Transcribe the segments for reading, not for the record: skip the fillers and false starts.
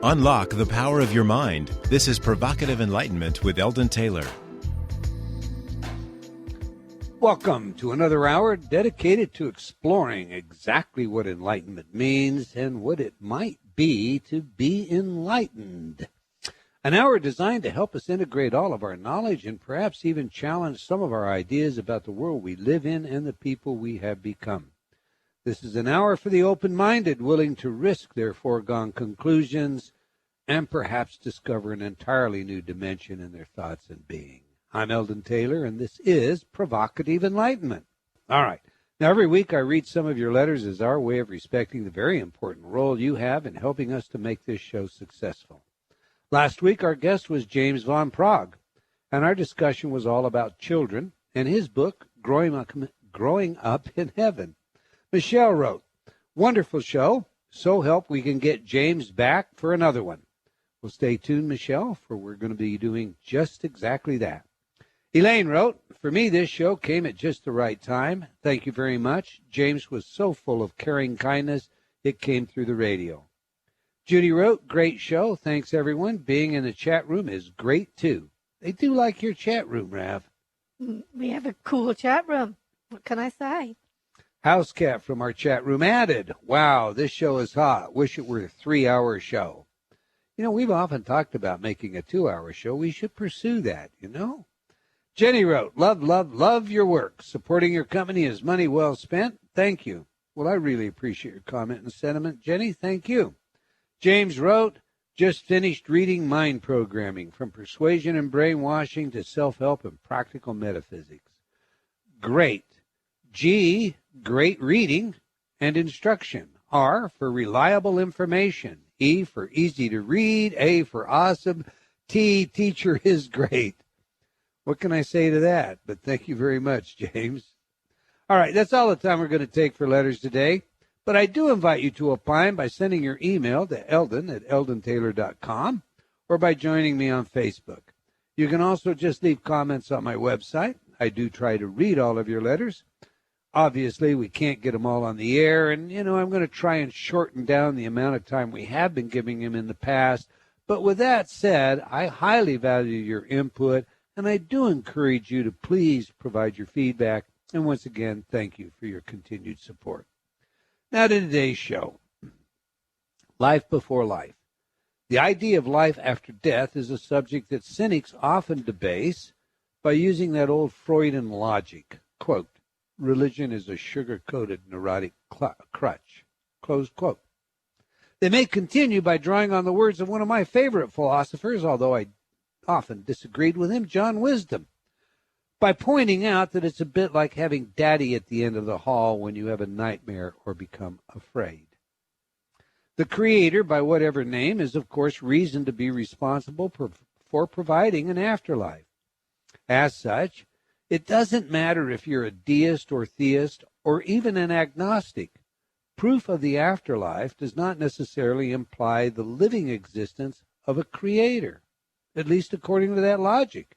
Unlock the power of your mind. This is Provocative Enlightenment with Eldon Taylor. Welcome to another hour dedicated to exploring exactly what enlightenment means and what it might be to be enlightened. An hour designed to help us integrate all of our knowledge and perhaps even challenge some of our ideas about the world we live in and the people we have become. This is an hour for the open-minded, willing to risk their foregone conclusions and perhaps discover an entirely new dimension in their thoughts and being. I'm Eldon Taylor, and this is Provocative Enlightenment. All right. Now, every week I read some of your letters as our way of respecting the very important role you have in helping us to make this show successful. Last week, our guest was James Van Praagh, and our discussion was all about children and his book, Growing Up in Heaven. Michelle wrote, "Wonderful show. So help we can get James back for another one." Well, stay tuned, Michelle, for we're going to be doing just exactly that. Elaine wrote, "For me, this show came at just the right time. Thank you very much. James was so full of caring kindness, it came through the radio." Judy wrote, "Great show. Thanks, everyone. Being in the chat room is great, too." They do like your chat room, Rav. We have a cool chat room. What can I say? House Cat from our chat room added, "Wow, this show is hot. Wish it were a 3-hour show." You know, we've often talked about making a 2-hour show. We should pursue that, you know. Jenny wrote, love your work. Supporting your company is money well spent. Thank you." Well, I really appreciate your comment and sentiment, Jenny. Thank you. James wrote, "Just finished reading Mind Programming, from persuasion and brainwashing to self-help and practical metaphysics." Great. G, great reading and instruction. R, for reliable information. E, for easy to read. A, for awesome. T, teacher is great. What can I say to that? But thank you very much, James. All right, that's all the time we're going to take for letters today. But I do invite you to opine by sending your email to eldon@eldontaylor.com or by joining me on Facebook. You can also just leave comments on my website. I do try to read all of your letters. Obviously, we can't get them all on the air, and, you know, I'm going to try and shorten down the amount of time we have been giving them in the past. But with that said, I highly value your input, and I do encourage you to please provide your feedback. And once again, thank you for your continued support. Now to today's show. Life before life. The idea of life after death is a subject that cynics often debase by using that old Freudian logic. Quote, "Religion is a sugar-coated neurotic crutch." Close quote. They may continue by drawing on the words of one of my favorite philosophers, although I often disagreed with him, John Wisdom, by pointing out that it's a bit like having daddy at the end of the hall when you have a nightmare or become afraid. The Creator, by whatever name, is of course reason to be responsible for providing an afterlife. As such, it doesn't matter if you're a deist or theist or even an agnostic. Proof of the afterlife does not necessarily imply the living existence of a creator, at least according to that logic.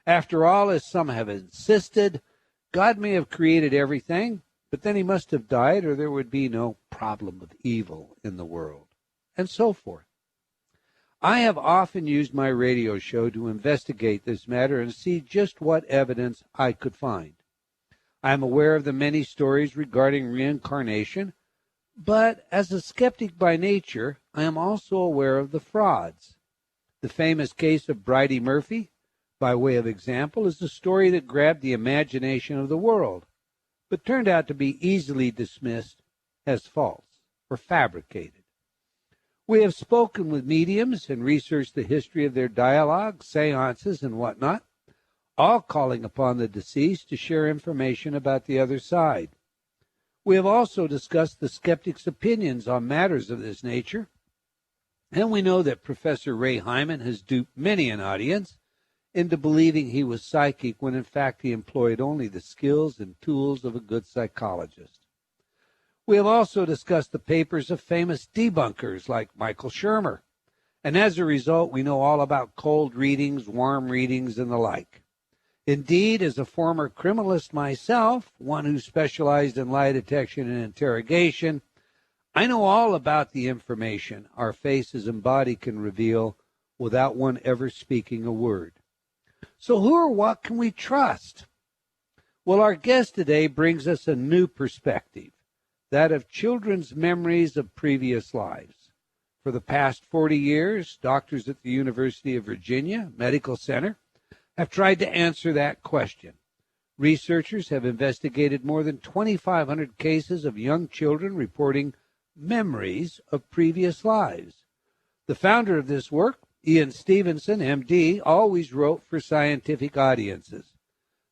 After all, as some have insisted, God may have created everything, but then he must have died or there would be no problem of evil in the world, and so forth. I have often used my radio show to investigate this matter and see just what evidence I could find. I am aware of the many stories regarding reincarnation, but as a skeptic by nature, I am also aware of the frauds. The famous case of Bridey Murphy, by way of example, is a story that grabbed the imagination of the world, but turned out to be easily dismissed as false or fabricated. We have spoken with mediums and researched the history of their dialogues, seances, and whatnot, all calling upon the deceased to share information about the other side. We have also discussed the skeptic's opinions on matters of this nature, and we know that Professor Ray Hyman has duped many an audience into believing he was psychic when in fact he employed only the skills and tools of a good psychologist. We have also discussed the papers of famous debunkers like Michael Shermer, and as a result we know all about cold readings, warm readings, and the like. Indeed, as a former criminalist myself, one who specialized in lie detection and interrogation, I know all about the information our faces and body can reveal without one ever speaking a word. So who or what can we trust? Well, our guest today brings us a new perspective, that of children's memories of previous lives. For the past 40 years, doctors at the University of Virginia Medical Center have tried to answer that question. Researchers have investigated more than 2,500 cases of young children reporting memories of previous lives. The founder of this work, Ian Stevenson, MD, always wrote for scientific audiences.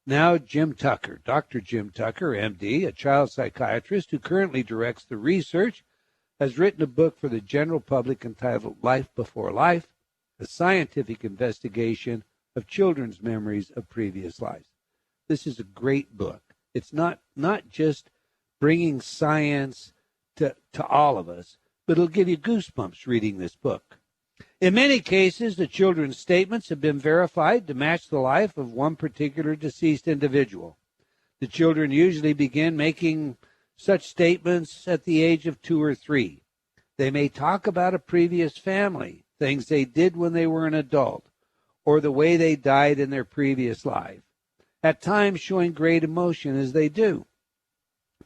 Now Jim Tucker, Dr. Jim Tucker, MD, a child psychiatrist who currently directs the research, has written a book for the general public entitled Life Before Life, a scientific investigation of children's memories of previous lives. This is a great book. It's not just bringing science to all of us, but it'll give you goosebumps reading this book. In many cases, the children's statements have been verified to match the life of one particular deceased individual. The children usually begin making such statements at the age of 2 or 3. They may talk about a previous family, things they did when they were an adult, or the way they died in their previous life, at times showing great emotion as they do.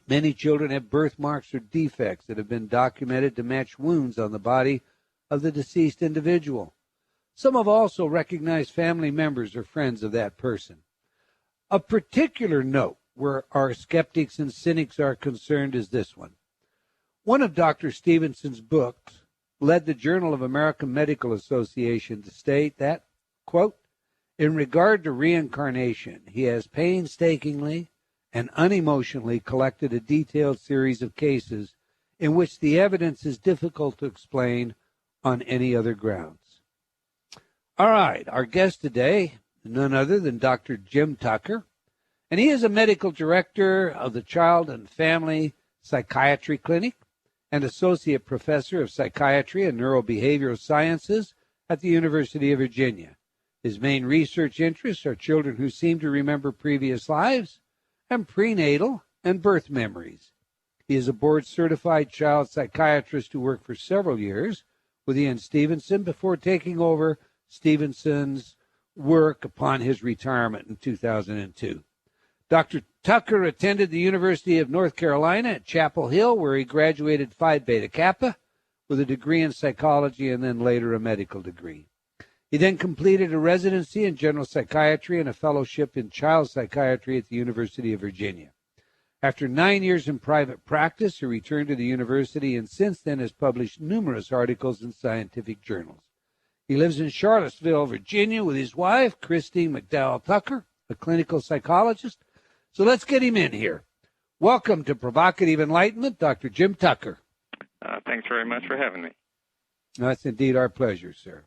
Many children have birthmarks or defects that have been documented to match wounds on the body of the deceased individual. Some have also recognized family members or friends of that person. A particular note where our skeptics and cynics are concerned is this one. One of Dr. Stevenson's books led the Journal of American Medical Association to state that, quote, in regard to reincarnation, he has painstakingly and unemotionally collected a detailed series of cases in which the evidence is difficult to explain on any other grounds. All right, our guest today, none other than Dr. Jim Tucker, and he is a medical director of the Child and Family Psychiatry Clinic and associate professor of psychiatry and neurobehavioral sciences at the University of Virginia. His main research interests are children who seem to remember previous lives and prenatal and birth memories. He is a board-certified child psychiatrist who worked for several years with Ian Stevenson before taking over Stevenson's work upon his retirement in 2002. Dr. Tucker attended the University of North Carolina at Chapel Hill, where he graduated Phi Beta Kappa with a degree in psychology and then later a medical degree. He then completed a residency in general psychiatry and a fellowship in child psychiatry at the University of Virginia. After 9 years in private practice, he returned to the university and since then has published numerous articles in scientific journals. He lives in Charlottesville, Virginia, with his wife, Christine McDowell Tucker, a clinical psychologist. So let's get him in here. Welcome to Provocative Enlightenment, Dr. Jim Tucker. Thanks very much for having me. That's indeed our pleasure, sir.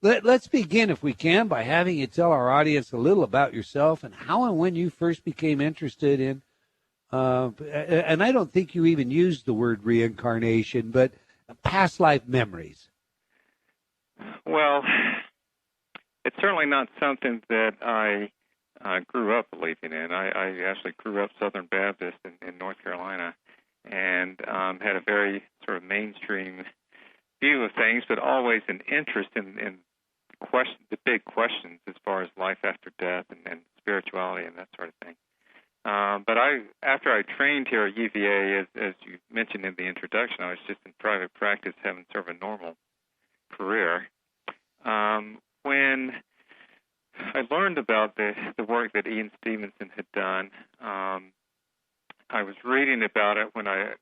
Let's begin, if we can, by having you tell our audience a little about yourself and how and when you first became interested in, and I don't think you even used the word reincarnation, but past life memories. Well, it's certainly not something that I grew up believing in. I actually grew up Southern Baptist in North Carolina and had a very sort of mainstream view of things, but always an interest in the big questions as far as life after death and spirituality and that sort of thing. But after I trained here at UVA, as you mentioned in the introduction, I was just in private practice having sort of a normal career. When I learned about the work that Ian Stevenson had done, I was reading about it when I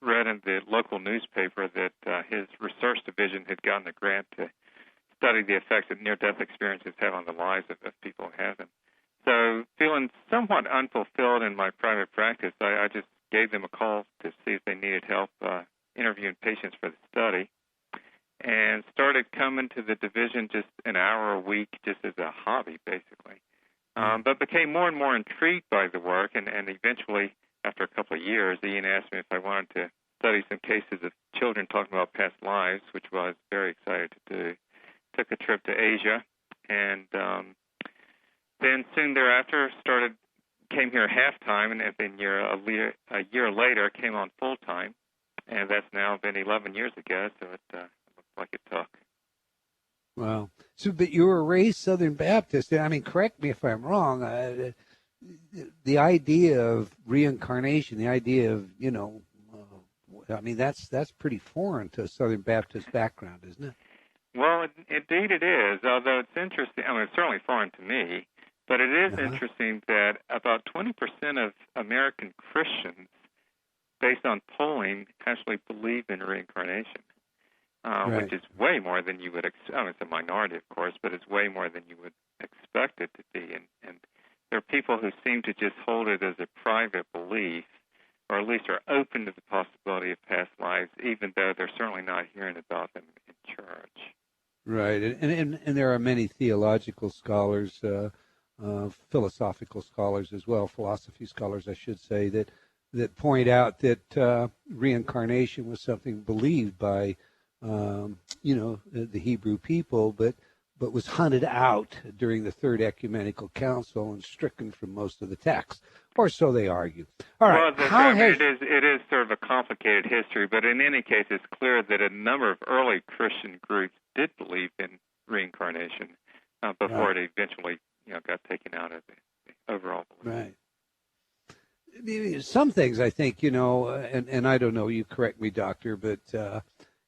read in the local newspaper that his research division had gotten a grant to study the effects that near-death experiences have on the lives of people who have them. So feeling somewhat unfulfilled in my private practice, I just gave them a call to see if they needed help interviewing patients for the study and started coming to the division just an hour a week just as a hobby, basically. But became more and more intrigued by the work, and eventually, after a couple of years, Ian asked me if I wanted to study some cases of children talking about past lives, which I was very excited to do. Took a trip to Asia, and then soon thereafter came here half-time, and then a year later came on full-time. and that's now been 11 years ago, so it looks like it took. Wow. So, but you were raised Southern Baptist. I mean, correct me if I'm wrong. The idea of reincarnation, the idea of, I mean, that's pretty foreign to a Southern Baptist background, isn't it? Well, indeed it is, although it's interesting. I mean, it's certainly foreign to me, but it is interesting that about 20% of American Christians, based on polling, actually believe in reincarnation, Right. which is way more than you would expect. I mean, it's a minority, of course, but it's way more than you would expect it to be. And there are people who seem to just hold it as a private belief, or at least are open to the possibility of past lives, even though they're certainly not hearing about them in church. Right, and there are many theological scholars, philosophical scholars as well, philosophy scholars, I should say, that point out that reincarnation was something believed by, the Hebrew people, but was hunted out during the Third Ecumenical Council and stricken from most of the texts, or so they argue. All right, well, it is sort of a complicated history, but in any case, it's clear that a number of early Christian groups did believe in reincarnation before it eventually, got taken out of the overall belief. Right. Some things I think, and I don't know, you correct me, doctor, but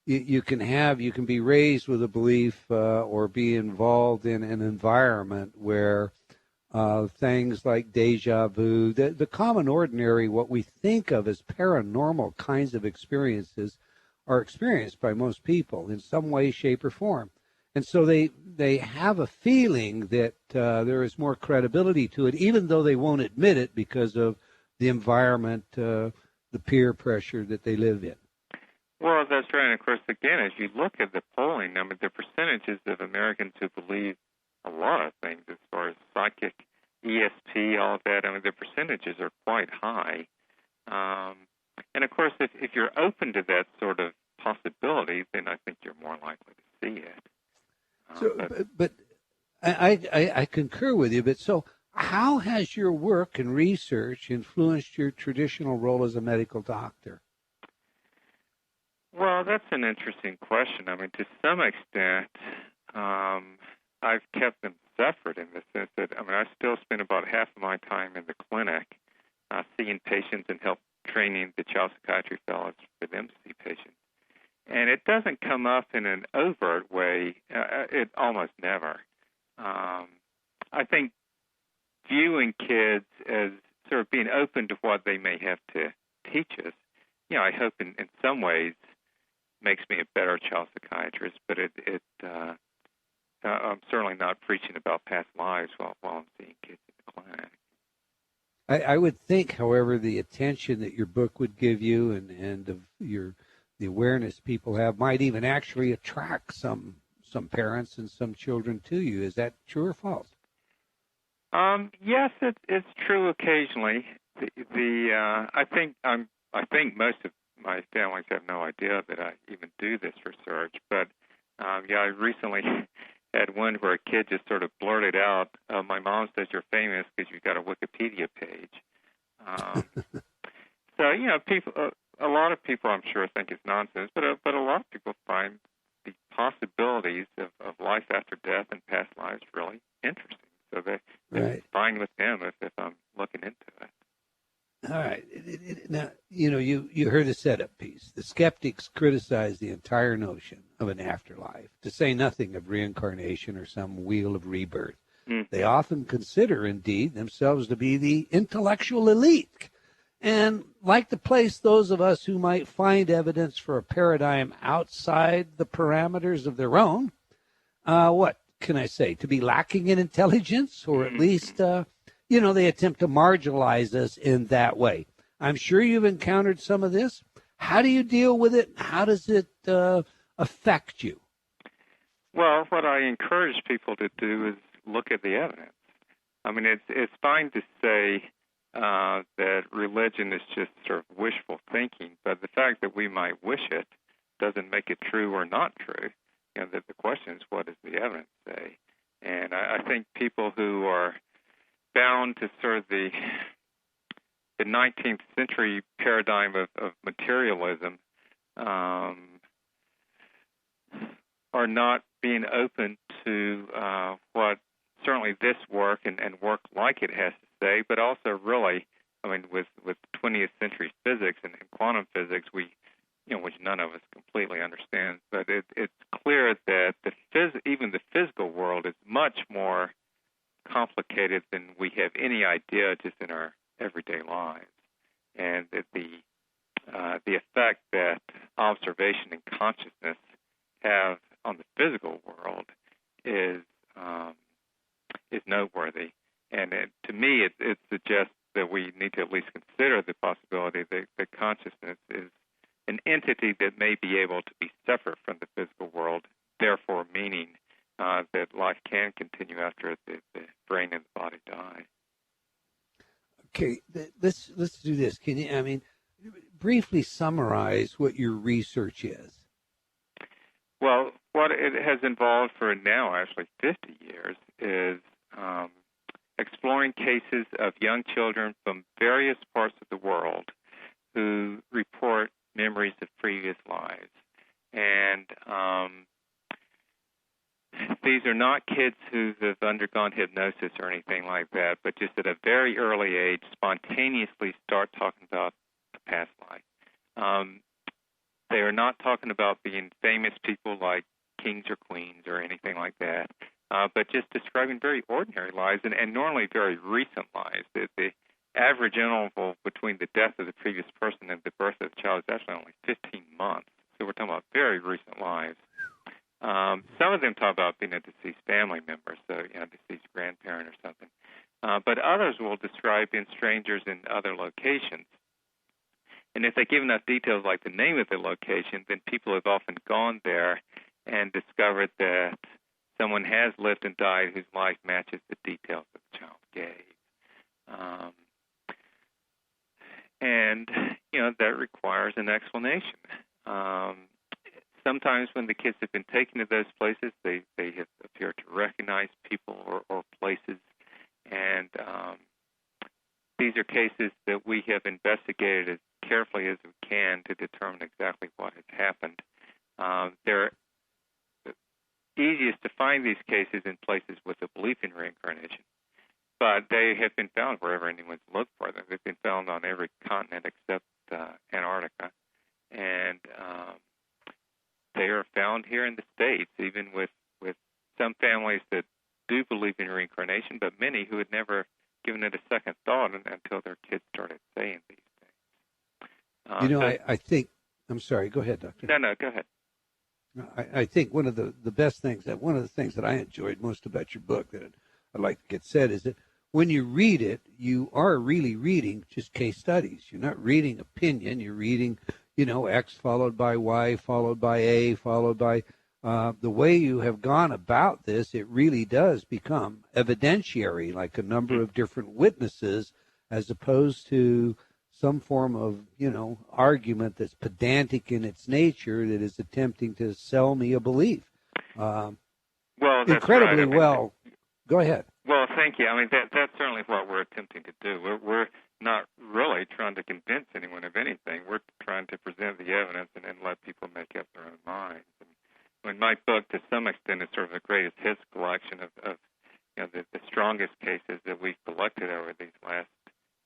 you can be raised with a belief or be involved in an environment where things like deja vu, the common ordinary, what we think of as paranormal kinds of experiences, are experienced by most people in some way, shape, or form. And so they have a feeling that there is more credibility to it, even though they won't admit it because of the environment, the peer pressure that they live in. Well, that's right. And of course, again, as you look at the polling, I mean, the percentages of Americans who believe a lot of things as far as psychic, ESP, all of that, I mean, the percentages are quite high. And of course, if you're open to that sort of possibility, then I think you're more likely to see it. But I concur with you. But so how has your work and research influenced your traditional role as a medical doctor? Well, that's an interesting question. I mean, to some extent, I've kept them separate in the sense that, I mean, I still spend about half of my time in the clinic seeing patients and help training the child psychiatry fellows for them to see patients. And it doesn't come up in an overt way. It almost never. I think viewing kids as sort of being open to what they may have to teach us, I hope in some ways makes me a better child psychiatrist, but I'm certainly not preaching about past lives while I'm seeing kids in the clinic. I would think, however, the attention that your book would give you and of the awareness people have might even actually attract some parents and some children to you. Is that true or false? Yes, it's true occasionally. I think most of my families have no idea that I even do this research, but I recently had one where a kid just sort of blurted out, "My mom says you're famous because you've got a Wikipedia page." So people, a lot of people, I'm sure, think it's nonsense, but a lot of people find the possibilities of life after death and past lives really interesting. So it's fine with them if I'm looking into it. All right. Now, you heard the setup piece. The skeptics criticize the entire notion of an afterlife, to say nothing of reincarnation or some wheel of rebirth. Mm-hmm. They often consider, indeed, themselves to be the intellectual elite, and like to place those of us who might find evidence for a paradigm outside the parameters of their own, what can I say, to be lacking in intelligence, or at least they attempt to marginalize us in that way. I'm sure you've encountered some of this. How do you deal with it? How does it affect you? Well, what I encourage people to do is look at the evidence. I mean, it's fine to say that religion is just sort of wishful thinking, but the fact that we might wish it doesn't make it true or not true. The question is, what does the evidence say? And I think people who are bound to sort of the 19th century paradigm of materialism are not being open to what certainly this work and work like it has to say, but also really, I mean, with 20th century physics and quantum physics, which none of us completely understand, but it's clear that even the physical world is much more complicated than we have any idea just in our everyday lives, and that the effect that observation and consciousness have on the physical world is noteworthy. And to me, it suggests that we need to at least consider the possibility that consciousness is an entity that may be able to be separate from the physical world, therefore meaning that life can continue after the brain and the body die. Okay, let's do this. Can you, briefly summarize what your research is? Well, what it has involved for now, actually 50 years, is exploring cases of young children from various parts of the world who report memories of previous lives. And these are not kids who have undergone hypnosis or anything like that, but just at a very early age spontaneously start talking about the past life. They are not talking about being famous people like kings or queens or anything like that, but just describing very ordinary lives and normally very recent lives. The average interval between the death of the previous person and the birth of the child is actually only 15 months. So we're talking about very recent lives. Some of them talk about being a deceased family member, so deceased grandparent or something. But others will describe being strangers in other locations. And if they give enough details like the name of the location, then people have often gone there and discovered that someone has lived and died whose life matches the details that the child gave. And that requires an explanation. Sometimes when the kids have been taken to those places, they have appeared to recognize people or places. And these are cases that we have investigated as carefully as we can to determine exactly what has happened. They're easiest to find these cases in places with a belief in reincarnation, but they have been found wherever anyone's looked for them. They've been found on every continent except Antarctica, and they are found here in the States, even with some families that do believe in reincarnation, but many who had never given it a second thought until their kids started saying these things. I think, I'm sorry, go ahead, Doctor. No, go ahead. I think one of the best things, one of the things that I enjoyed most about your book that I'd like to get said is that when you read it, you are really reading just case studies. You're not reading opinion. You're reading, X followed by Y, followed by A, followed by the way you have gone about this, it really does become evidentiary, like a number of different witnesses, as opposed to some form of, argument that's pedantic in its nature that is attempting to sell me a belief. Well, that's incredibly right. well. Go ahead. Well, thank you. That's certainly what we're attempting to do. We're not really trying to convince anyone of anything. We're trying to present the evidence and then let people make up their own minds. And my book, to some extent, is sort of the greatest hits collection of the strongest cases that we've collected over these last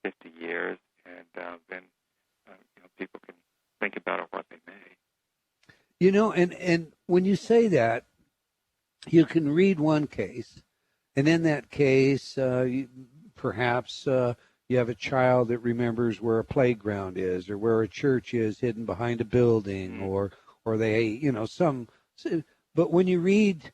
50 years. And then people can think about it what they may. And when you say that, you can read one case, and in that case, perhaps you have a child that remembers where a playground is, or where a church is hidden behind a building, or they, But when you read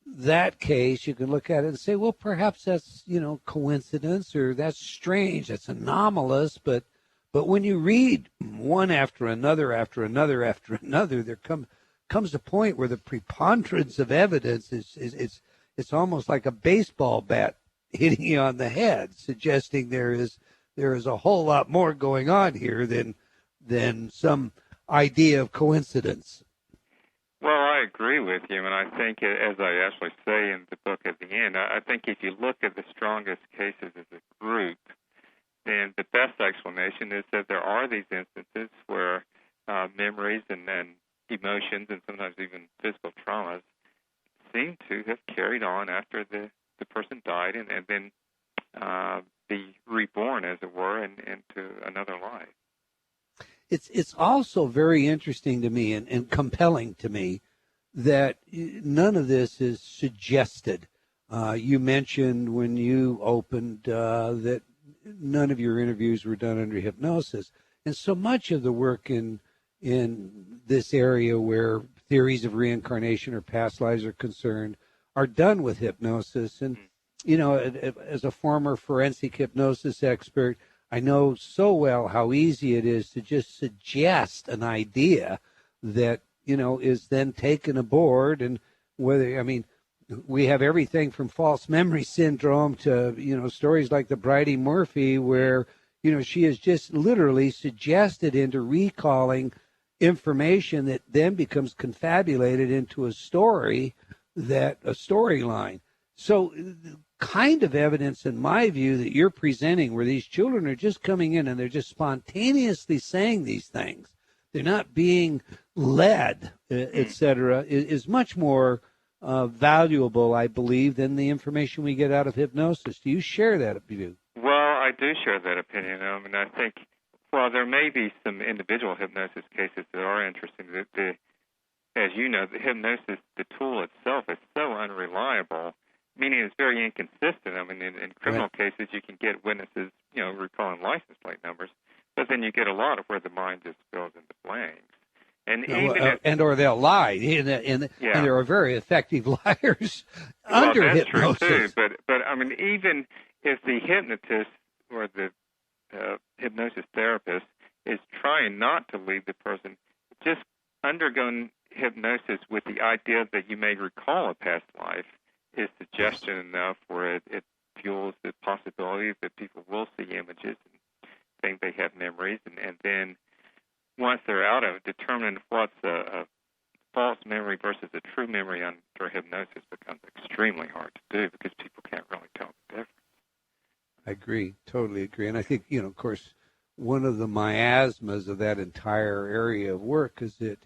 that case, you can look at it and say, well, perhaps that's, coincidence, or that's strange, that's anomalous. But when you read one after another, there comes a point where the preponderance of evidence it's almost like a baseball bat hitting you on the head, suggesting there is a whole lot more going on here than some idea of coincidence. Well, I agree with you, and I think, as I actually say in the book at the end, I think if you look at the strongest cases as a group, then the best explanation is that there are these instances where memories and emotions and sometimes even physical traumas seem to have carried on after the person died and then be reborn, as it were, into another life. It's also very interesting to me and compelling to me that none of this is suggested. You mentioned when you opened that none of your interviews were done under hypnosis. And so much of the work in this area where theories of reincarnation or past lives are concerned are done with hypnosis. And, you know, as a former forensic hypnosis expert, I know so well how easy it is to just suggest an idea that, you know, is then taken aboard. And whether, I mean, we have everything from false memory syndrome to, you know, stories like the Bridey Murphy where, you know, she is just literally suggested into recalling information that then becomes confabulated into a storyline. So the kind of evidence, in my view, that you're presenting where these children are just coming in and they're just spontaneously saying these things, they're not being led, et cetera, is much more valuable, I believe, than the information we get out of hypnosis. Do you share that view? Well, I do share that opinion. I mean, I think, well, there may be some individual hypnosis cases that are interesting. As you know, the hypnosis, the tool itself is so unreliable, meaning it's very inconsistent. I mean, in criminal cases, you can get witnesses, you know, recalling license plate numbers, but then you get a lot of where the mind just goes into blanks. And or they'll lie, and there are very effective liars under that's hypnosis. True too. But I mean, even if the hypnotist or the hypnosis therapist is trying not to lead the person, just undergoing hypnosis with the idea that you may recall a past life is suggestion enough where it fuels the possibility that people will see images and think they have memories, and then once they're out of it, determining what's a false memory versus a true memory under hypnosis becomes extremely hard to do because people can't really tell the difference. I agree, totally agree. And I think, you know, of course, one of the miasmas of that entire area of work is that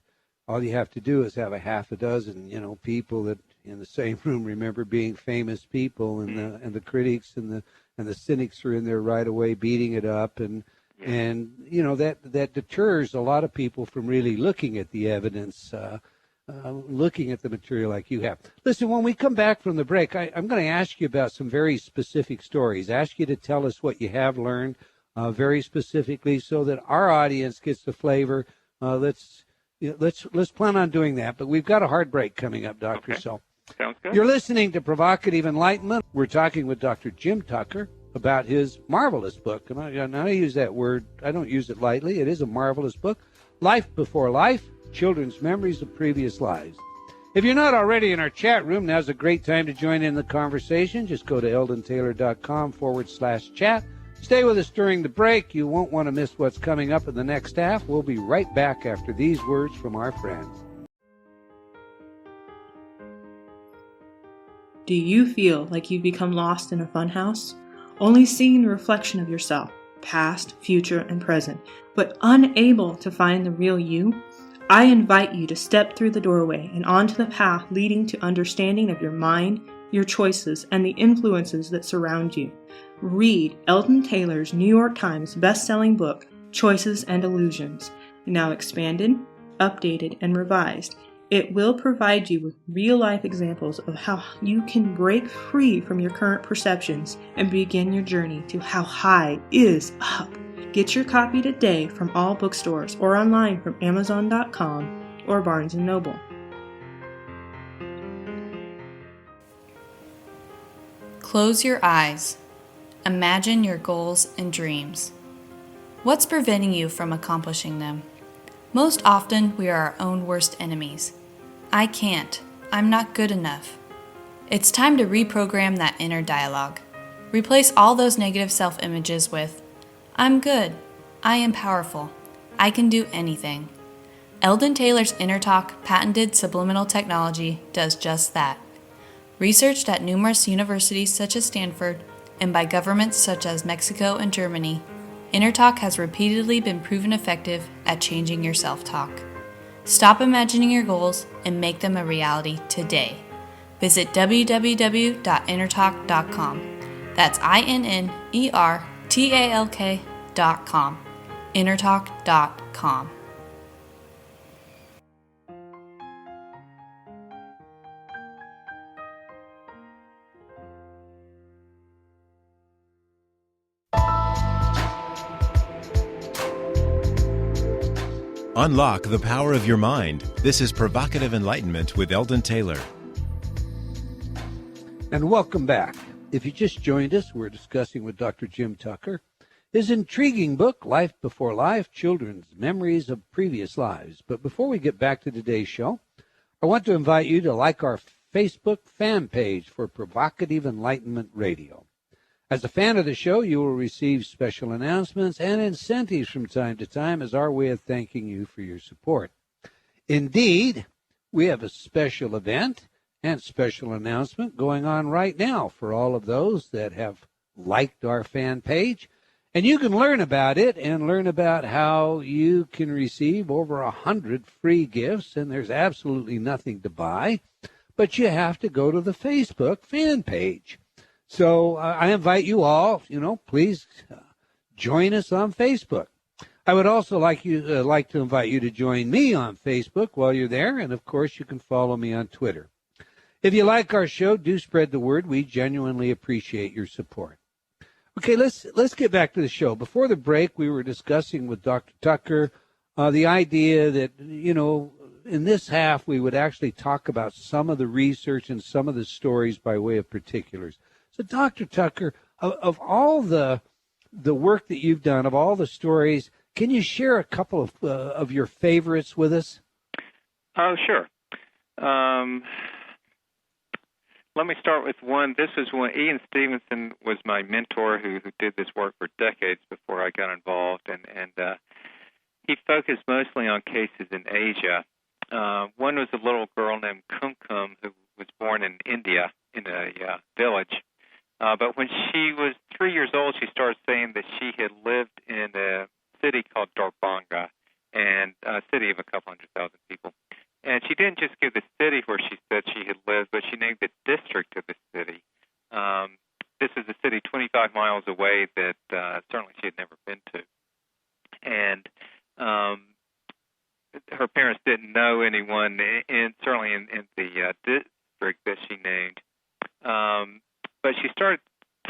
all you have to do is have a half a dozen, you know, people that in the same room remember being famous people, and the critics and the cynics are in there right away beating it up, and you know that deters a lot of people from really looking at the evidence, looking at the material like you have. Listen, when we come back from the break, I'm going to ask you about some very specific stories. Ask you to tell us what you have learned very specifically, so that our audience gets the flavor. Let's plan on doing that. But we've got a hard break coming up, Doctor. Okay. So sounds good. You're listening to Provocative Enlightenment. We're talking with Dr. Jim Tucker about his marvelous book. And I use that word. I don't use it lightly. It is a marvelous book. Life Before Life, Children's Memories of Previous Lives. If you're not already in our chat room, now's a great time to join in the conversation. Just go to eldontaylor.com/chat. Stay with us during the break. You won't want to miss what's coming up in the next half. We'll be right back after these words from our friends. Do you feel like you've become lost in a funhouse? Only seeing the reflection of yourself, past, future, and present, but unable to find the real you? I invite you to step through the doorway and onto the path leading to understanding of your mind, your choices, and the influences that surround you. Read Eldon Taylor's New York Times best-selling book, Choices and Illusions, now expanded, updated, and revised. It will provide you with real-life examples of how you can break free from your current perceptions and begin your journey to how high is up. Get your copy today from all bookstores or online from Amazon.com or Barnes & Noble. Close your eyes. Imagine your goals and dreams. What's preventing you from accomplishing them? Most often, we are our own worst enemies. I can't. I'm not good enough. It's time to reprogram that inner dialogue. Replace all those negative self-images with, I'm good. I am powerful. I can do anything. Eldon Taylor's Inner Talk patented subliminal technology does just that. Researched at numerous universities such as Stanford and by governments such as Mexico and Germany, Inner Talk has repeatedly been proven effective at changing your self-talk. Stop imagining your goals and make them a reality today. visit www.innertalk.com. That's INNERTALK.com. Innertalk.com. Unlock the power of your mind. This is Provocative Enlightenment with Eldon Taylor. And welcome back. If you just joined us, we're discussing with Dr. Jim Tucker his intriguing book, Life Before Life, Children's Memories of Previous Lives. But before we get back to today's show, I want to invite you to like our Facebook fan page for Provocative Enlightenment Radio. As a fan of the show, you will receive special announcements and incentives from time to time as our way of thanking you for your support. Indeed, we have a special event and special announcement going on right now for all of those that have liked our fan page. And you can learn about it and learn about how you can receive over 100 free gifts, and there's absolutely nothing to buy, but you have to go to the Facebook fan page. So I invite you all, please join us on Facebook. I would also like to invite you to join me on Facebook while you're there, and of course you can follow me on Twitter. If you like our show, do spread the word. We genuinely appreciate your support. Okay, let's get back to the show. Before the break, we were discussing with Dr. Tucker the idea that, in this half we would actually talk about some of the research and some of the stories by way of particulars. So, Dr. Tucker, of all the work that you've done, of all the stories, can you share a couple of your favorites with us? Oh, sure. Let me start with one. This is when Ian Stevenson was my mentor who did this work for decades before I got involved, and he focused mostly on cases in Asia. One was a little girl named Kumkum who was born in India in a village. But when she was 3 years old, she started saying that she had lived in a city called Darbhanga, and a city of a couple 100,000 people. And she didn't just give the city where she said she had lived, but she named the district of the city. This is a city 25 miles away that certainly she had never been to. And her parents didn't know anyone, certainly in the district that she named. But she started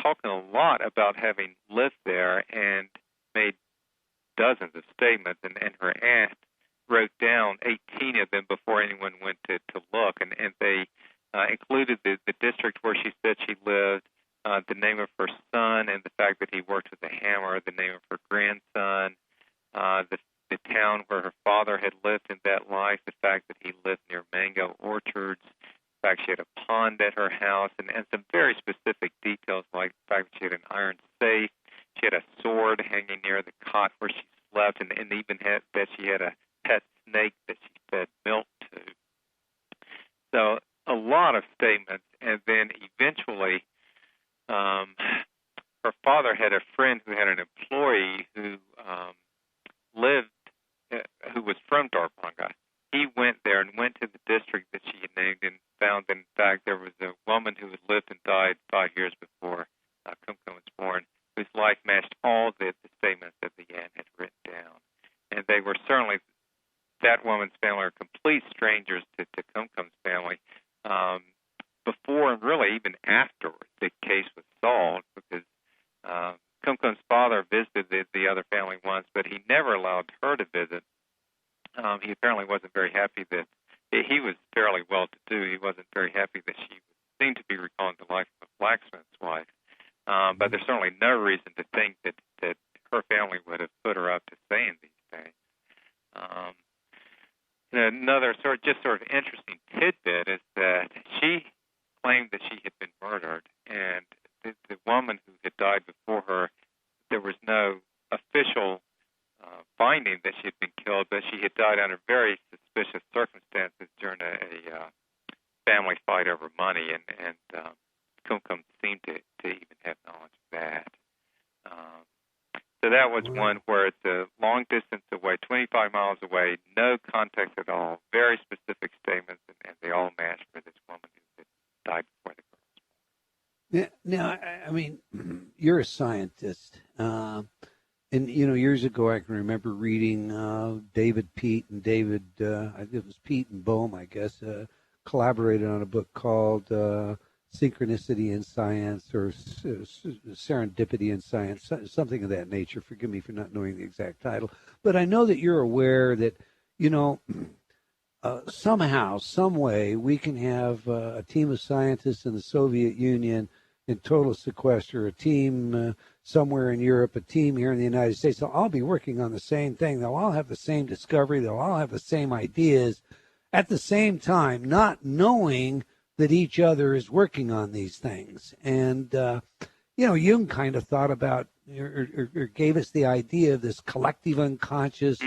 talking a lot about having lived there and made dozens of statements, and her aunt wrote down 18 of them before anyone went to look, and they included the district where she said she lived, the name of her son and the fact that he worked with a hammer, the name of her grandson, the town where her father had lived in that life, the fact that he lived near mango orchards, the fact she had a pond at her house, and some very specific details like the fact that she had an iron safe, she had a sword hanging near the cot where she slept, and even that she had a pet snake that she fed milk to. So a lot of statements, and then eventually her father had a friend who had an employee who who was from Darbhanga. He went there and went to the district that she had named and found that, in fact, there was a woman who had lived and died 5 years before Kumkum was born, whose life matched all the statements that the aunt had written down. And they were certainly, that woman's family are complete strangers to Kumkum's family before and really even after the case was solved, because Kumkum's father visited the other family once, but he never allowed her to visit. He apparently wasn't very happy that he was fairly well-to-do. He wasn't very happy that she seemed to be recalling the life of a blacksmith's wife. But there's certainly no reason to think that her family would have put her up to saying these things. Another sort of interesting tidbit is that she claimed that she had been murdered, and the woman who had died before her, there was no official finding that she had been killed, but she had died under very suspicious circumstances during a family fight over money, and Kumkum seemed to even have knowledge of that. So that was one where it's a long distance away, 25 miles away, no context at all, very specific statements, and they all matched for this woman who had Now, I mean, you're a scientist. And, years ago, I can remember reading David Pete and David, I think it was Pete and Bohm, I guess, collaborated on a book called Synchronicity in Science or Serendipity in Science, something of that nature. Forgive me for not knowing the exact title. But I know that you're aware that, somehow, some way, we can have a team of scientists in the Soviet Union in total sequester, a team somewhere in Europe, a team here in the United States. They'll all be working on the same thing. They'll all have the same discovery. They'll all have the same ideas at the same time, not knowing that each other is working on these things. And, Jung kind of thought about or gave us the idea of this collective unconscious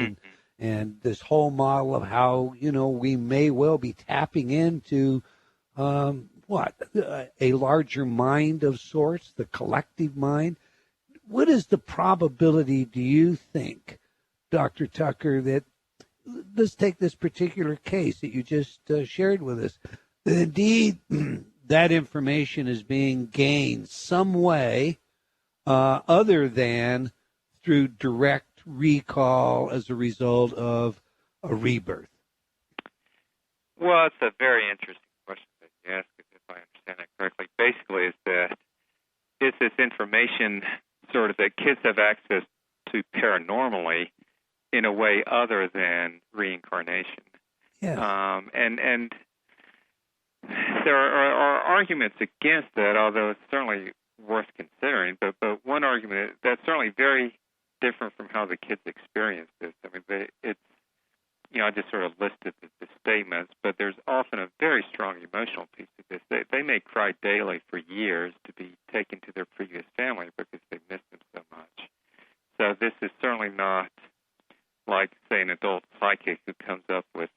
and this whole model of how, we may well be tapping into a larger mind of sorts, the collective mind. What is the probability, do you think, Dr. Tucker, that, let's take this particular case that you just shared with us, that indeed that information is being gained some way other than through direct recall as a result of a rebirth? Well, it's a very interesting question that you ask, if I understand it correctly. Basically, is this information sort of that kids have access to paranormally in a way other than reincarnation? Yes. And there are arguments against that, although it's certainly worth considering. But one argument that's certainly very different from how the kids experience this. I mean, I just sort of listed the statements, but there's often a very strong emotional piece to this. They may cry daily for years to be taken to their previous family because they miss them so much. So this is certainly not like, say, an adult psychic who comes up with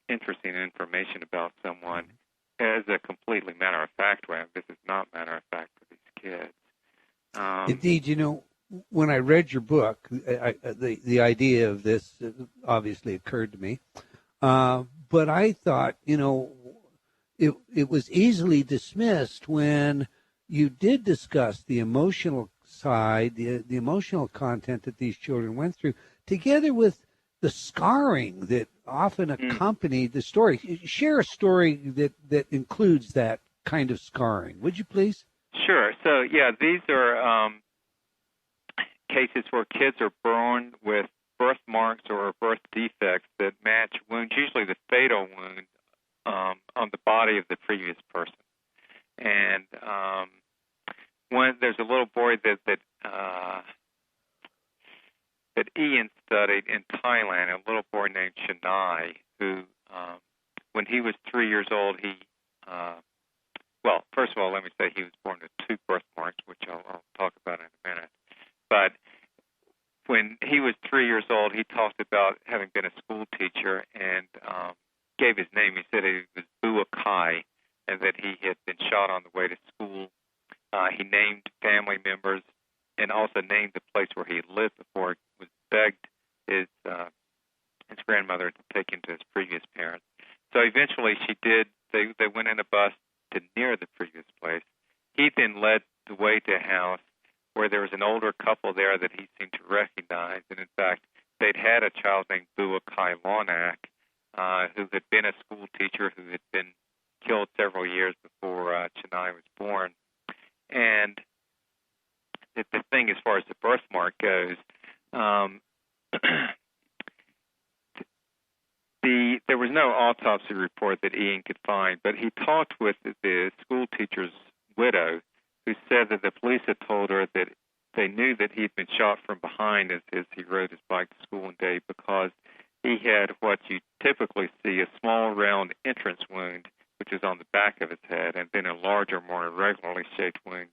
interesting information about someone as a completely matter-of-fact way. This is not matter-of-fact for these kids. Indeed, when I read your book, the idea of this obviously occurred to me. But I thought, it was easily dismissed when you did discuss the emotional side, the emotional content that these children went through, together with the scarring that often accompanied the story. Share a story that includes that kind of scarring, would you please? Sure. So, these are cases where kids are born with birthmarks or birth defects that match wounds, usually the fatal wound, on the body of the previous person. And when there's a little boy that Ian studied in Thailand, a little boy named Chennai, who, when he was 3 years old, first of all, let me say he was born with 2 birthmarks, which I'll talk about in a minute. But when he was 3 years old, he talked about having been a school teacher and gave his name. He said he was Bua Kai and that he had been shot on the way to school. He named family members and also named the place where he had lived before. He begged his grandmother to take him to his previous parents. So eventually she did. They went in a bus to near the previous place. He then led the way to a house where there was an older couple there that he seemed to recognize. And in fact, they'd had a child named Bua Kai Lonak, who had been a school teacher who had been killed several years before Chennai was born. And the thing as far as the birthmark goes, there was no autopsy report that Ian could find, but he talked with the school teacher's widow, who said that the police had told her that they knew that he'd been shot from behind as he rode his bike to school one day because he had what you typically see, a small round entrance wound, which is on the back of his head, and then a larger, more irregularly shaped wound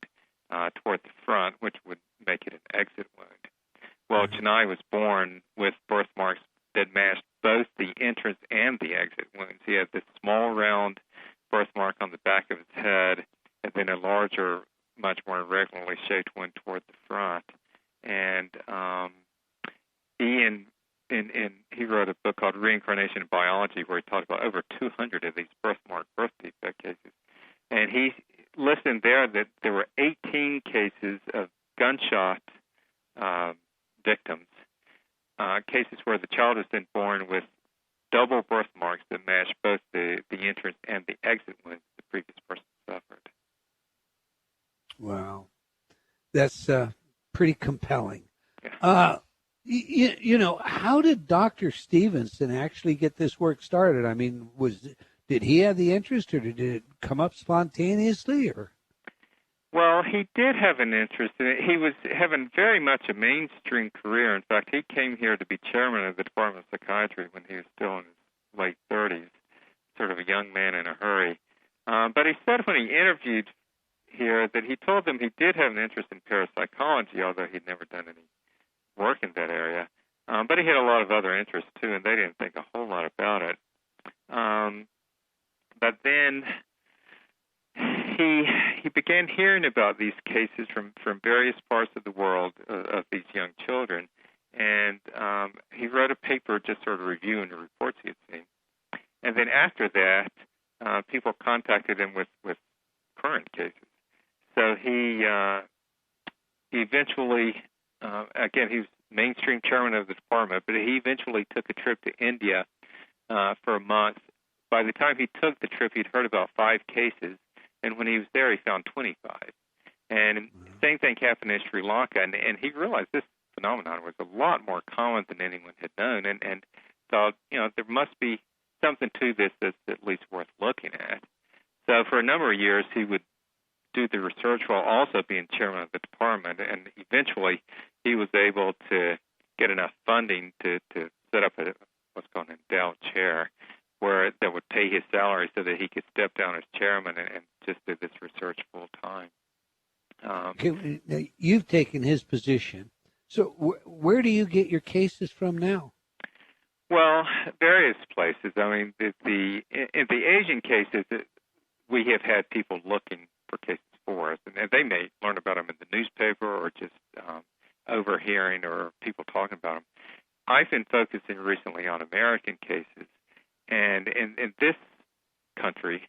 toward the front, which would make it an exit wound. Well, Chennai was born with birthmarks that matched both the entrance and the exit wounds. He had this small, round birthmark on the back of his head, and then a larger, much more irregularly shaped one toward the front. And Ian, he wrote a book called Reincarnation in Biology, where he talked about over 200 of these birthmark birth defect cases. And he listed there that there were seen cases of gunshot victims, cases where the child has been born with double birthmarks that match both the entrance and the exit wounds the previous person suffered. Wow. That's pretty compelling. Yeah. You know, how did Dr. Stevenson actually get this work started? I mean, did he have the interest, or did it come up spontaneously, or? Well, he did have an interest in it. He was having very much a mainstream career. In fact, he came here to be chairman of the Department of Psychiatry when he was still in his late 30s, sort of a young man in a hurry. But he said when he interviewed here that he told them he did have an interest in parapsychology, although he'd never done any work in that area. But he had a lot of other interests, too, and they didn't think a whole lot about it. But then he began hearing about these cases from various parts of the world of these young children, and he wrote a paper just sort of reviewing the reports he had seen. And then after that, people contacted him with current cases. So he eventually, again, he was mainstream chairman of the department, but he eventually took a trip to India for a month. By the time he took the trip, he'd heard about 5 cases, and when he was there, he found 25. And the same thing happened in Sri Lanka, and he realized this phenomenon was a lot more common than anyone had known, and thought, you know, there must be something to this that's at least worth looking at. So for a number of years, he would do the research while also being chairman of the department, and eventually he was able to get enough funding to set up what's called an endowed chair, where that would pay his salary so that he could step down as chairman and just do this research full time. Okay, now you've taken his position. So where do you get your cases from now? Well, various places. I mean, in the Asian cases, we have had people looking for cases for us, and they may learn about them in the newspaper or just overhearing or people talking about them. I've been focusing recently on American cases, and in this country,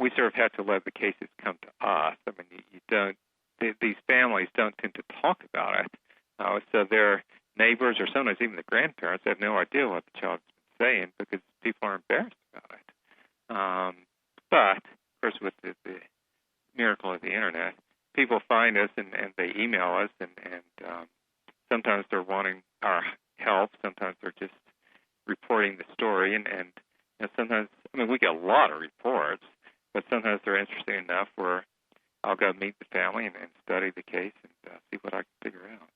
we sort of have to let the cases come to us. I mean, you don't; these families don't tend to talk about it, so their neighbors or sometimes even the grandparents have no idea what the child's been saying because people are embarrassed about it. But of course, with the miracle of the internet, people find us and they email us, and sometimes they're wanting our help, sometimes they're just reporting the story, and sometimes, I mean, we get a lot of reports, but sometimes they're interesting enough where I'll go meet the family and study the case and see what I can figure out.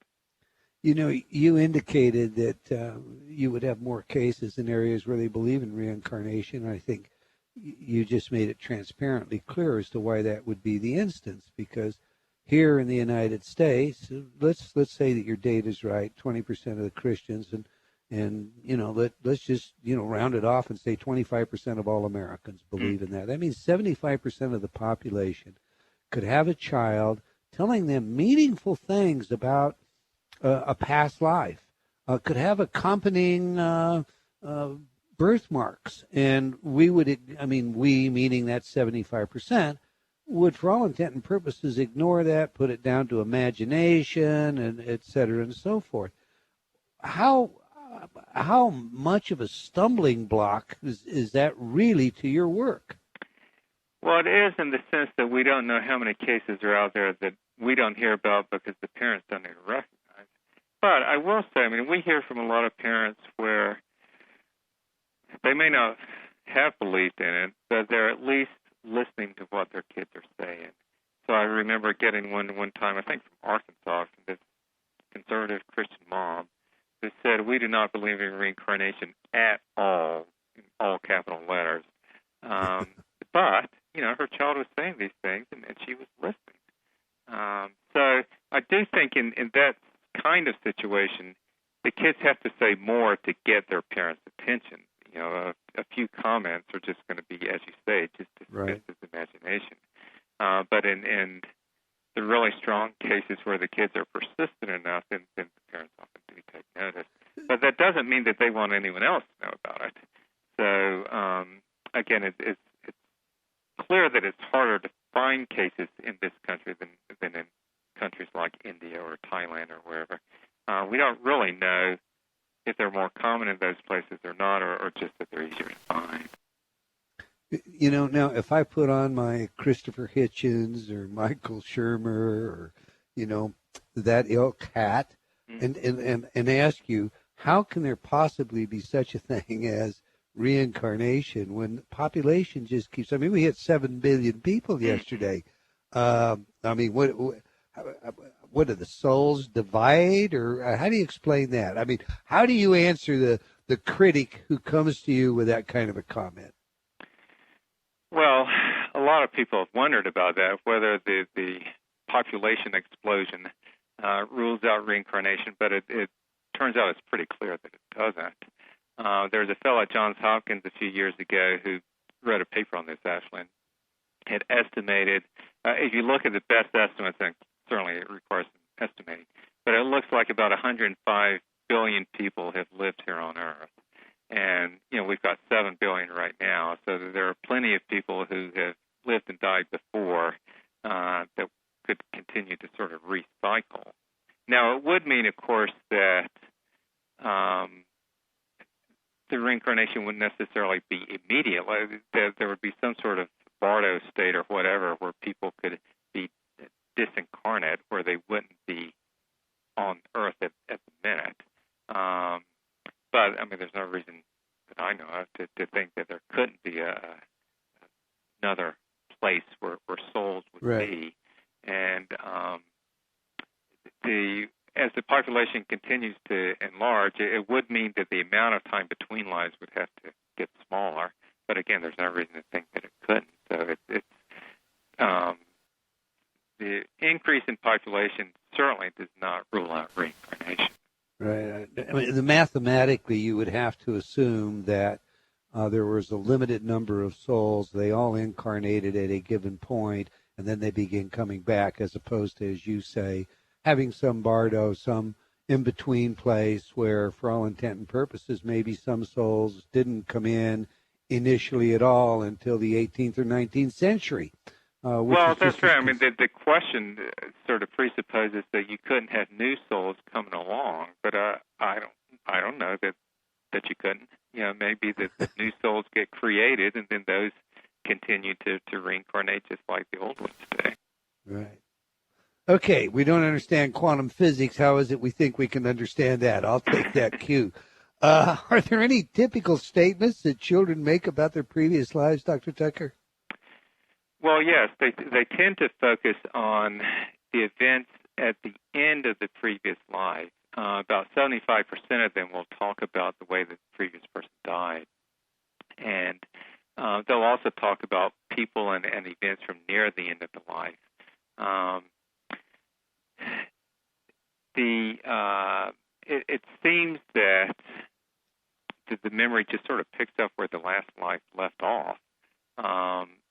You know, you indicated that you would have more cases in areas where they believe in reincarnation. I think you just made it transparently clear as to why that would be the instance, because here in the United States, let's say that your data is right, 20% of the Christians, and you know, let's just, you know, round it off and say 25% of all Americans believe in that. That means 75% of the population could have a child telling them meaningful things about a past life, could have accompanying birthmarks, and we would, I mean, we meaning that 75%, would for all intent and purposes ignore that, put it down to imagination, and et cetera and so forth. How much of a stumbling block is that really to your work? Well, it is in the sense that we don't know how many cases are out there that we don't hear about because the parents don't even recognize. But I will say, I mean, we hear from a lot of parents where they may not have believed in it, but they're at least listening to what their kids are saying. So I remember getting one time, I think from Arkansas, from this conservative Christian mom, who said, "We do not believe in reincarnation at all," in all capital letters. But, you know, her child was saying these things, and she was listening. So I do think in that kind of situation, the kids have to say more to get their parents' attention. You know, a few comments are just going to be, as you say, just dismiss his imagination. But in the really strong cases where the kids are persistent enough, then the parents often do take notice. But that doesn't mean that they want anyone else to know about it. So, again, it's clear that it's harder to find cases in this country than in countries like India or Thailand or wherever. We don't really know if they're more common in those places or not, or just that they're easier to find. Now if I put on my Christopher Hitchens or Michael Shermer or, that ilk hat and ask you, how can there possibly be such a thing as reincarnation when the population just keeps, we hit 7 billion people yesterday. What do the souls divide, or how do you explain that? How do you answer the critic who comes to you with that kind of a comment? Well, a lot of people have wondered about that, whether the population explosion rules out reincarnation, but it turns out it's pretty clear that it doesn't. There's a fellow at Johns Hopkins a few years ago who wrote a paper on this, actually, and had estimated, if you look at the best estimates, and certainly it requires some estimating, but it looks like about 105 billion people have lived here on Earth. And, we've got 7 billion right now, so there are plenty of people who have lived and died before that could continue to sort of recycle. Now, it would mean, of course, that the reincarnation wouldn't necessarily be immediate. There would be some sort of bardo state or whatever where people could be disincarnate, where they wouldn't be on Earth at the minute. But, there's no reason that I know of to think that there couldn't be another place where souls would be. And as the population continues to enlarge, it would mean that the amount of time between lives would have to get smaller. But again, there's no reason to think that it couldn't. So the increase in population certainly does not rule out reincarnation. Right. Mathematically, you would have to assume that there was a limited number of souls. They all incarnated at a given point, and then they begin coming back, as opposed to, as you say, having some bardo, some in-between place where, for all intent and purposes, maybe some souls didn't come in initially at all until the 18th or 19th century. Well, that's right. The question sort of presupposes that you couldn't have new souls coming along, but I don't know that you couldn't. Maybe the new souls get created, and then those continue to reincarnate just like the old ones do. Right. Okay, we don't understand quantum physics. How is it we think we can understand that? I'll take that cue. Are there any typical statements that children make about their previous lives, Dr. Tucker? Well, yes, they tend to focus on the events at the end of the previous life. About 75% of them will talk about the way the previous person died. And they'll also talk about people and events from near the end of the life. It seems that the memory just sort of picks up where the last life left off.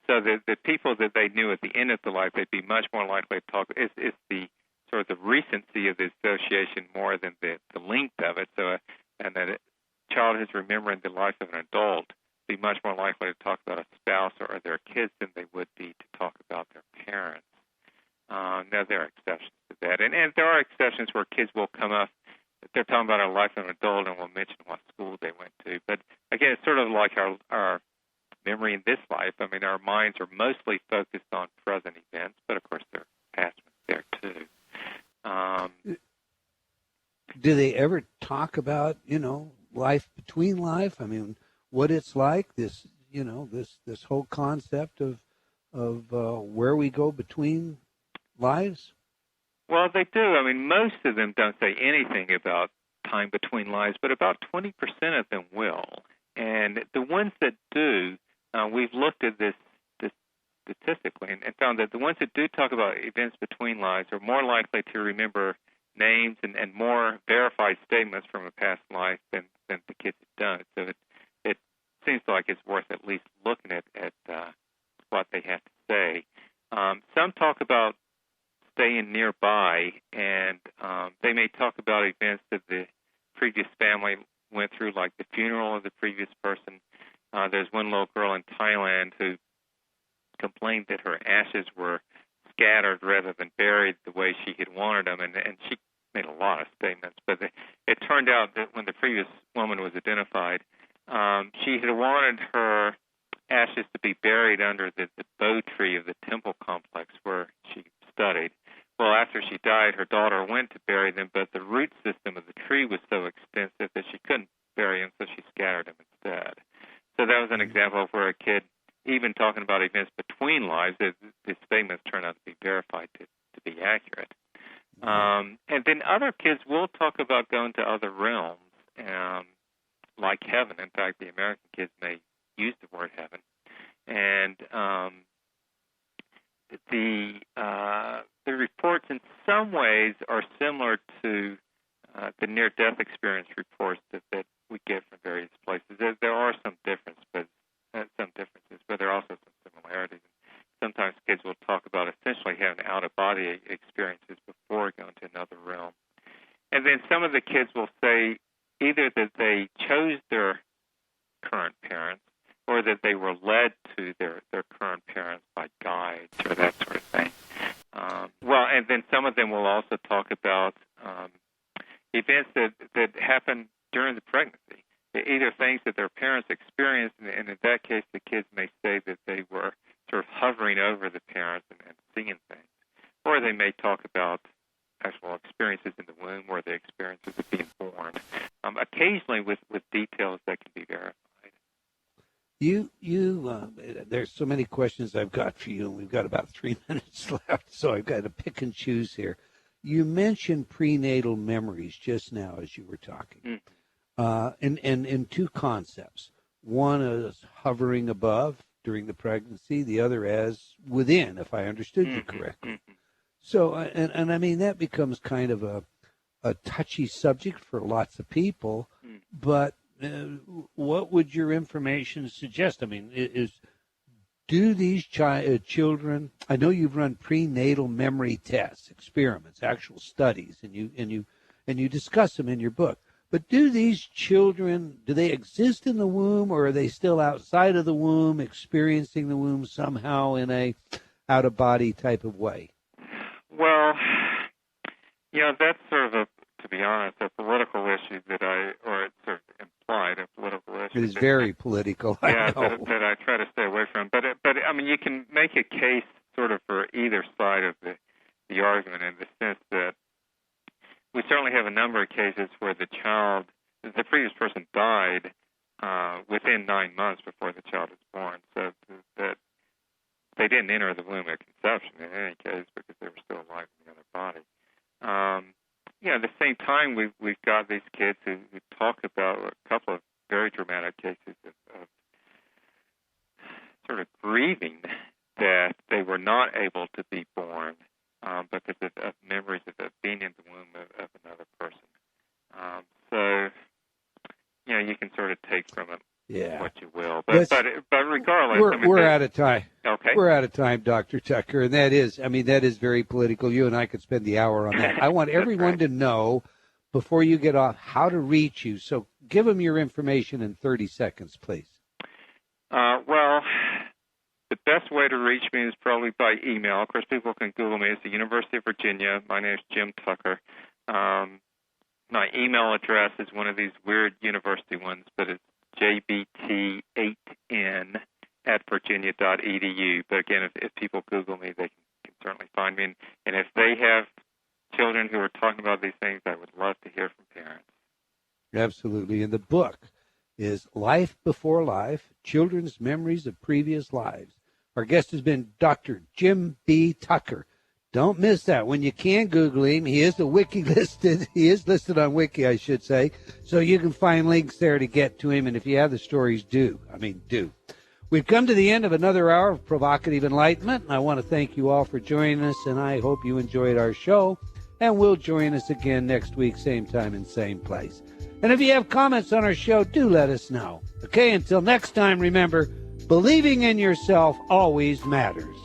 So the people that they knew at the end of the life, they'd be much more likely to talk. It's the sort of the recency of the association more than the length of it. So, and that a child who's remembering the life of an adult be much more likely to talk about a spouse or their kids than they would be to talk about their parents. Now, there are exceptions to that. And there are exceptions where kids will come up, they're talking about a life of an adult and will mention what school they went to. But, again, it's sort of like our memory in this life. Our minds are mostly focused on present events, but, of course, there are past ones there, too. Do they ever talk about, life between life? What it's like, this whole concept of where we go between lives? Well, they do. Most of them don't say anything about time between lives, but about 20% of them will. And the ones that do, we've looked at this statistically and found that the ones that do talk about events between lives are more likely to remember names and more verified statements from a past life than the kids have done. So it seems like it's worth at least looking at what they have to say. Some talk about staying nearby, and they may talk about events that the previous family went through, like the funeral of the previous person. There's one little girl in Thailand who complained that her ashes were scattered rather than buried the way she had wanted them, and she made a lot of statements. But it turned out that when the previous woman was identified, she had wanted her ashes to be buried under the bow tree of the temple complex where she studied. Well, after she died, her daughter went to bury them, but the root system of the tree was so extensive that she couldn't bury them, so she scattered them instead. So that was an example of where a kid, even talking about events between lives, the statements turned out to be verified to be accurate. And then other kids will talk about going to other realms, like heaven. In fact, the American kids may use the word heaven. And the reports in some ways are similar to the near-death experience reports that we get from various places. There are some differences, but there are also some similarities. Sometimes kids will talk about essentially having out-of-body experiences before going to another realm. And then some of the kids will say either that they chose their current parents or that they were led to their current parents by guides or that sort of thing. And then some of them will also talk about events that happened during the pregnancy, either things that their parents experienced, and in that case the kids may say that they were sort of hovering over the parents and seeing things. Or they may talk about actual experiences in the womb or the experiences of being born, occasionally with details that can be verified. There's so many questions I've got for you, and we've got about 3 minutes left, so I've got to pick and choose here. You mentioned prenatal memories just now as you were talking, and two concepts. One is hovering above during the pregnancy, the other as within, if I understood you correctly. So, and I mean, that becomes kind of a touchy subject for lots of people, but what would your information suggest? I mean, do these children? I know you've run prenatal memory tests, experiments, actual studies, and you discuss them in your book. But do these children, do they exist in the womb, or are they still outside of the womb, experiencing the womb somehow in a out-of-body type of way? Well, that's sort of to be honest, a political issue or it's sort of implied a political issue. It is very political. I know. That I try to stay away from. But I mean, you can make a case sort of for either side of the argument in the sense that we certainly have a number of cases where the previous person died within 9 months before the child was born, so that they didn't enter the womb at conception in any case because they were still alive in the other body. At the same time, we've got these kids who talk about a couple of very dramatic cases of sort of grieving that they were not able to be born because of memories of being in the womb of another person. So, you can sort of take from it what you will. But regardless, we're out of time. Okay. We're out of time, Dr. Tucker, and that is very political. You and I could spend the hour on that. I want everyone to know, before you get off, how to reach you. So give them your information in 30 seconds, please. Well, the best way to reach me is probably by email. Of course, people can Google me. It's the University of Virginia. My name is Jim Tucker. My email address is one of these weird university ones, but it's jbt8n@virginia.edu. But again, if people Google me, they can certainly find me. And if they have children who are talking about these things, I would love to hear from parents. Absolutely. And the book is Life Before Life, Children's Memories of Previous Lives. Our guest has been Dr. Jim B. Tucker. Don't miss that. When you can Google him, he is listed on Wiki, I should say. So you can find links there to get to him. And if you have the stories, do. We've come to the end of another hour of Provocative Enlightenment. And I want to thank you all for joining us. And I hope you enjoyed our show. And will join us again next week, same time and same place. And if you have comments on our show, do let us know. Okay, until next time, remember, believing in yourself always matters.